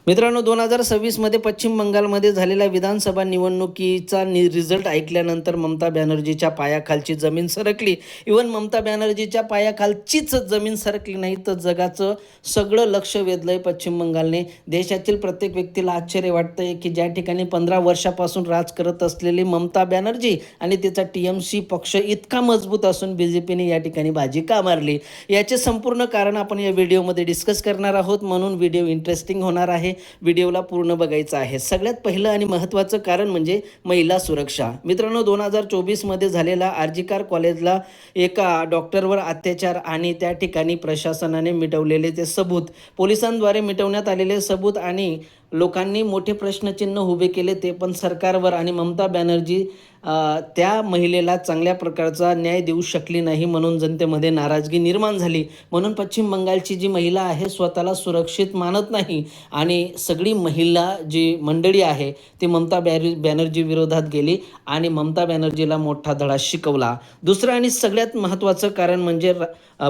मित्रांनो, 2026मध्ये पश्चिम बंगालमध्ये झालेल्या विधानसभा निवडणुकीचा रिझल्ट ऐकल्यानंतर ममता बॅनर्जीच्या पायाखालची जमीन सरकली. इव्हन ममता बॅनर्जीच्या पायाखालचीच जमीन सरकली नाही, तर जगाचं सगळं लक्ष वेधलंय पश्चिम बंगालने. देशातील प्रत्येक व्यक्तीला आश्चर्य वाटतंय की ज्या ठिकाणी 15 वर्षापासून राज करत असलेली ममता बॅनर्जी आणि तिचा TMC पक्ष इतका मजबूत असून BJPने या ठिकाणी बाजी का मारली, याचे संपूर्ण कारण आपण या व्हिडिओमध्ये डिस्कस करणार आहोत. म्हणून व्हिडिओ इंटरेस्टिंग होणार आहे. व्हिडिओला पूर्ण बघायचं आहे. सगळ्यात पहिलं आणि महत्त्वाचं कारण म्हणजे महिला सुरक्षा. मित्रांनो, 2024मध्ये झालेला आर्जिकर कॉलेजला एका डॉक्टरवर अत्याचार आणि त्या ठिकाणी प्रशासनाने मिटवलेले ते सबूत, पोलिसांद्वारे मिटवण्यात आलेले सबूत आणि लोकांनी मोठे प्रश्नचिन्ह उभे केले, ते पण सरकारवर. आणि ममता बॅनर्जी त्या महिलेला चांगल्या प्रकारचा न्याय देऊ शकली नाही, म्हणून जनतेमध्ये नाराजगी निर्माण झाली. म्हणून पश्चिम बंगालची जी महिला आहे स्वतःला सुरक्षित मानत नाही आणि सगळी महिला जी मंडळी आहे ती ममता बॅनर्जी विरोधात गेली आणि ममता बॅनर्जीला मोठा धडा शिकवला. दुसरं आणि सगळ्यात महत्त्वाचं कारण म्हणजे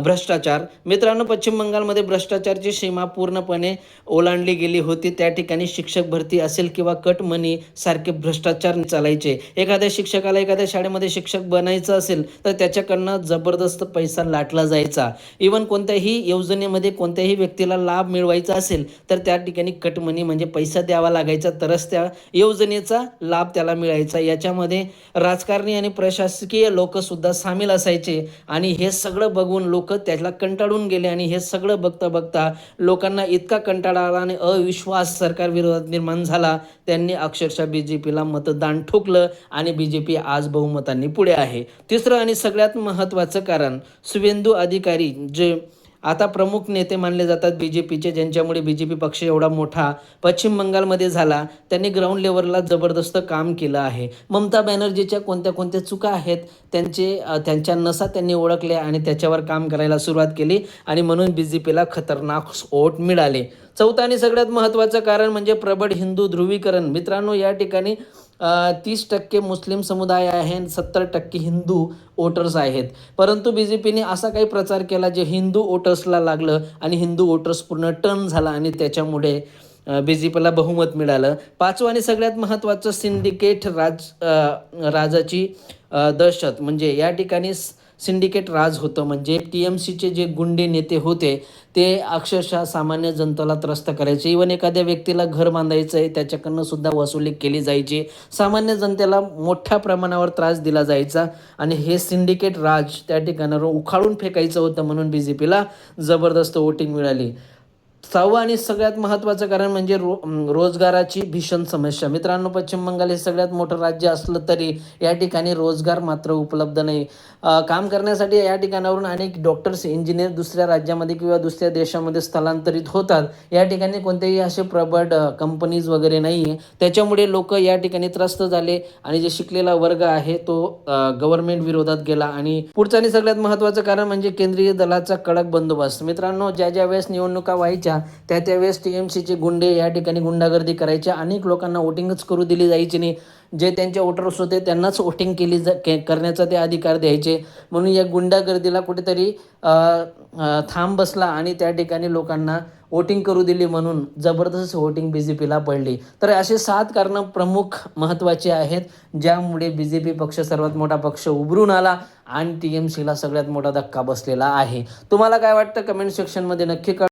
भ्रष्टाचार. मित्रांनो, पश्चिम बंगालमध्ये भ्रष्टाचारची सीमा पूर्णपणे ओलांडली गेली होती. त्या ठिकाणी शिक्षक भरती असेल किंवा कट मनी सारखे भ्रष्टाचार चालायचे. एखाद्या शिक्षकाला एखाद्या शाळेमध्ये शिक्षक बनायचं असेल तर त्याच्याकडनं जबरदस्त पैसा लाटला जायचा. इव्हन कोणत्याही योजनेमध्ये कोणत्याही व्यक्तीला लाभ मिळवायचा असेल तर त्या ठिकाणी कट मनी म्हणजे पैसा द्यावा लागायचा, तरच त्या योजनेचा लाभ त्याला मिळायचा. याच्यामध्ये राजकारणी आणि प्रशासकीय लोकसुद्धा सामील असायचे आणि हे सगळं बघून लोक त्याला कंटाळून गेले. आणि हे सगळं बघता बघता लोकांना इतका कंटाळा आला आणि अविश्वास सरकार विरोधात निर्माण झाला, त्यांनी अक्षरशः BJPला मतदान ठोकलं आणि BJP आज बहुमतांनी पुढे आहे. तिसरं आणि सगळ्यात महत्त्वाचं कारण शुवेंदू अधिकारी, जे आता प्रमुख नेते मानले जातात BJPचे, ज्यांच्यामुळे BJP पक्ष एवढा मोठा पश्चिम बंगालमध्ये झाला, त्यांनी ग्राउंड लेवलला जबरदस्त काम केलं आहे. ममता बॅनर्जीच्या कोणत्या कोणत्या चुका आहेत त्यांच्या नसा त्यांनी ओळखल्या आणि त्याच्यावर काम करायला सुरुवात केली आणि म्हणून BJPला खतरनाक वोट मिळाले. चौथं आणि सगळ्यात महत्त्वाचं कारण म्हणजे प्रबळ हिंदू ध्रुवीकरण. मित्रांनो, या ठिकाणी 30% मुस्लिम समुदाय आहे आणि 70% हिंदू वोटर्स आहेत. परंतु BJPने असा काही प्रचार केला जे हिंदू वोटर्सला लागलं आणि हिंदू वोटर्स पूर्ण टर्न झाला आणि त्याच्यामुळे BJPला बहुमत मिळालं. पाचवं आणि सगळ्यात महत्त्वाचं सिंडिकेट राजाची दहशत. म्हणजे या ठिकाणी सिंडिकेट राज होतं. म्हणजे TMCचे जे गुंडे नेते होते ते अक्षरशः सामान्य जनतेला त्रस्त करायचे. इव्हन एखाद्या व्यक्तीला घर बांधायचं आहे त्याच्याकडनं सुद्धा वसुली केली जायची. सामान्य जनतेला मोठ्या प्रमाणावर त्रास दिला जायचा आणि हे सिंडिकेट राज त्या ठिकाणावर उखाळून फेकायचं होतं, म्हणून BJPला जबरदस्त वोटिंग मिळाली. सहावं आणि सगळ्यात महत्त्वाचं कारण म्हणजे रोजगाराची भीषण समस्या. मित्रांनो, पश्चिम बंगाल हे सगळ्यात मोठं राज्य असलं तरी या ठिकाणी रोजगार मात्र उपलब्ध नाही. काम करण्यासाठी या ठिकाणावरून अनेक डॉक्टर्स, इंजिनियर दुसऱ्या राज्यामध्ये किंवा दुसऱ्या देशामध्ये स्थलांतरित होतात. या ठिकाणी कोणतेही असे प्रबळ कंपनीज वगैरे नाही आहे. त्याच्यामुळे लोक या ठिकाणी त्रस्त झाले आणि जे शिकलेला वर्ग आहे तो गव्हर्नमेंट विरोधात गेला. आणि पुढचं आणि सगळ्यात महत्त्वाचं कारण म्हणजे केंद्रीय दलाचा कडक बंदोबस्त. मित्रांनो, ज्या वेळेस निवडणुका व्हायच्या त्यावेळेस TMCचे गुंडे या ठिकाणी गुंडागर्दी करायचे. अनेक लोकांना वोटिंगच करू दिली जायची नाही. जे त्यांचे वोटर्स होते त्यांनाच वोटिंग करण्याचा ते अधिकार द्यायचे. म्हणून या गुंडागर्दीला कुठेतरी थांब बसला आणि त्या ठिकाणी लोकांना वोटिंग करू दिली, म्हणून जबरदस्त वोटिंग BJPला पडली. तर असे 7 कारणं प्रमुख महत्त्वाचे आहेत ज्यामुळे BJP पक्ष सर्वात मोठा पक्ष उभरून आला आणि TMCला सगळ्यात मोठा धक्का बसलेला आहे. तुम्हाला काय वाटतं कमेंट सेक्शनमध्ये नक्की कळवा.